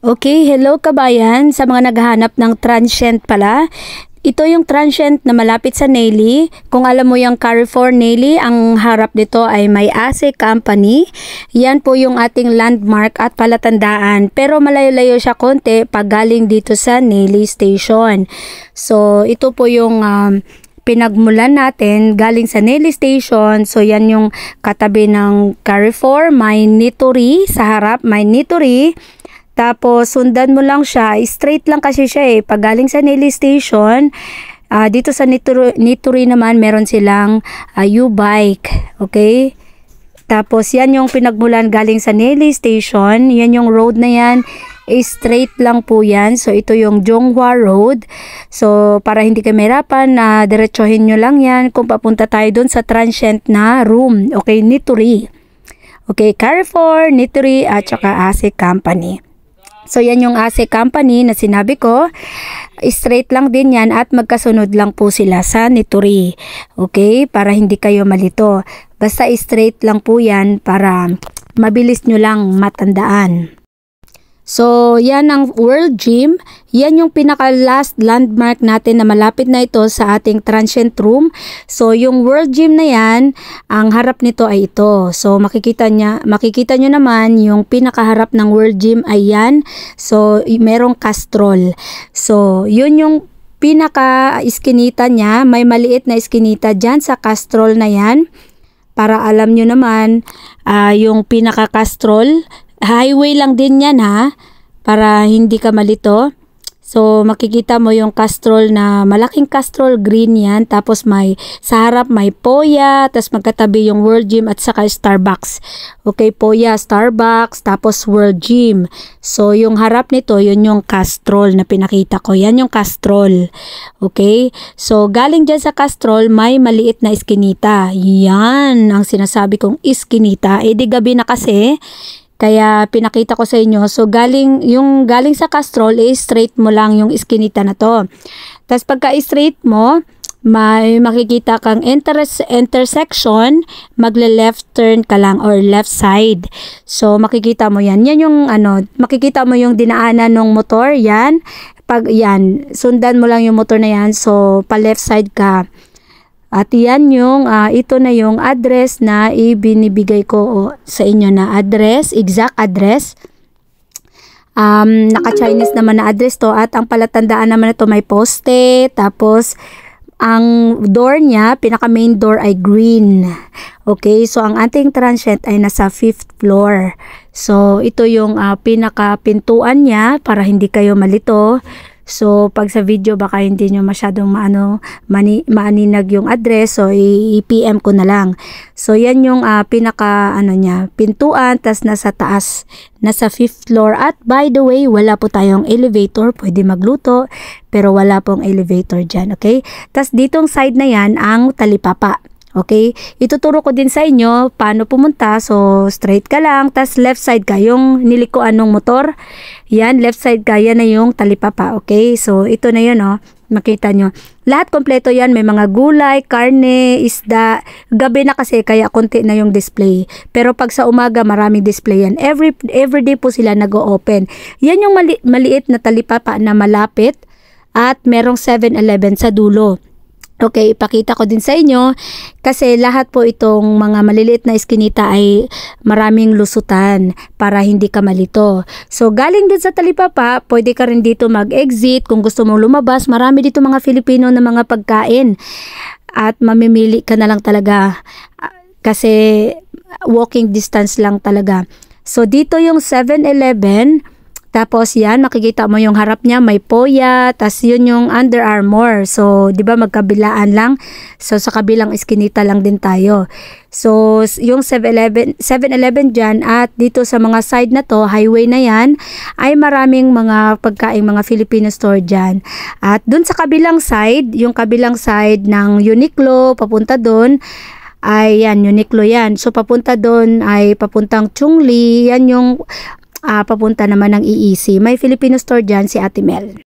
Okay, hello kabayan. Sa mga naghahanap ng transient pala, ito yung transient na malapit sa Nelly. Kung alam mo yung Carrefour Nelly, ang harap dito ay may ASE Company. Yan po yung ating landmark at palatandaan. Pero malayo-layo siya konti pag galing dito sa Nelly Station. So, ito po yung pinagmulan natin galing sa Nelly Station. So, yan yung katabi ng Carrefour. May Nitori sa harap, may Nitori. Tapos, sundan mo lang siya. Straight lang kasi siya eh. Pag galing sa Nelly Station, dito sa Nitori naman, meron silang U-Bike. Okay? Tapos, yan yung pinagmulan galing sa Nelly Station. Yan yung road na yan. Straight lang po yan. So, ito yung Jonghua Road. So, para hindi kayo mahirapan, diretsohin nyo lang yan kung papunta tayo dun sa transient na room. Okay? Nitori. Okay? Carrefour, Nitori, at saka ASE Company. So, yan yung ASE Company na sinabi ko. Straight lang din yan at magkasunod lang po sila sa Nitori. Okay? Para hindi kayo malito. Basta straight lang po yan para mabilis nyo lang matandaan. So, yan ang World Gym. Yan yung pinaka-last landmark natin na malapit na ito sa ating transient room. So, yung World Gym na yan, ang harap nito ay ito. So, makikita nyo naman yung pinakaharap ng World Gym ay yan. So, merong Castrol. So, yun yung pinaka-iskinita niya. May maliit na iskinita dyan sa Castrol na yan. Para alam nyo naman, yung pinaka-Castrol, highway lang din yan ha, para hindi ka malito. So, makikita mo yung Castrol na malaking Castrol, green yan. Tapos sa harap may Poya, tapos magkatabi yung World Gym at saka Starbucks. Okay, Poya, Starbucks, tapos World Gym. So, yung harap nito, yun yung Castrol na pinakita ko. Yan yung Castrol. Okay, so galing dyan sa Castrol, may maliit na iskinita. Yan ang sinasabi kong iskinita. Eh, di gabi na kasi. Kaya pinakita ko sa inyo. So galing sa Castrol, straight mo lang yung iskinita na to. Tapos pagka straight mo, may makikita kang intersection, magle-left turn ka lang or left side. So makikita mo yan. Yan yung makikita mo yung dinaanan ng motor, yan. Pag yan, sundan mo lang yung motor na yan. So pa left side ka. At yan yung, ito na yung address na ibinibigay ko sa inyo na address, exact address. Naka-Chinese naman na address to at ang palatandaan naman ito may poste, tapos ang door niya, pinaka main door ay green. Okay, so ang ating transient ay nasa 5th floor. So ito yung pinaka pintuan niya para hindi kayo malito. So, pag sa video baka hindi nyo masyadong maaninag yung address. So, i-PM ko na lang. So, yan yung pinaka niya, pintuan. Tas nasa taas, nasa 5th floor. At by the way, wala po tayong elevator. Pwede magluto. Pero wala pong elevator dyan. Okay? Tas ditong side na yan, ang talipapa. Okay? Ituturo ko din sa inyo paano pumunta. So, straight ka lang. Tas left side ka. Yung nilikuan ng motor. Yan, left side ka. Yan na yung talipapa. Okay? So, ito na yun, makita nyo. Lahat kompleto yan. May mga gulay, karne, isda. Gabi na kasi kaya konti na yung display. Pero pag sa umaga, maraming display yan. Everyday po sila nag-o-open. Yan yung maliit na talipapa na malapit. At merong 7-Eleven sa dulo. Okay, ipakita ko din sa inyo kasi lahat po itong mga maliliit na iskinita ay maraming lusutan para hindi ka malito. So, galing din sa talipapa, pwede ka rin dito mag-exit. Kung gusto mong lumabas, marami dito mga Filipino na mga pagkain at mamimili ka na lang talaga kasi walking distance lang talaga. So, dito yung 7-Eleven. Tapos yan, makikita mo yung harap niya, may Poya, tas yun yung Under Armour. So, di ba magkabilaan lang? So, sa kabilang iskinita lang din tayo. So, yung 7-Eleven dyan at dito sa mga side na to, highway na yan, ay maraming mga pagkain, mga Filipino store dyan. At dun sa kabilang side, yung kabilang side ng Uniqlo, papunta dun, ay yan, Uniqlo yan. So, papunta dun ay papuntang Chungli, yan yung papunta naman ng EEC. May Filipino store dyan si Ate Mel.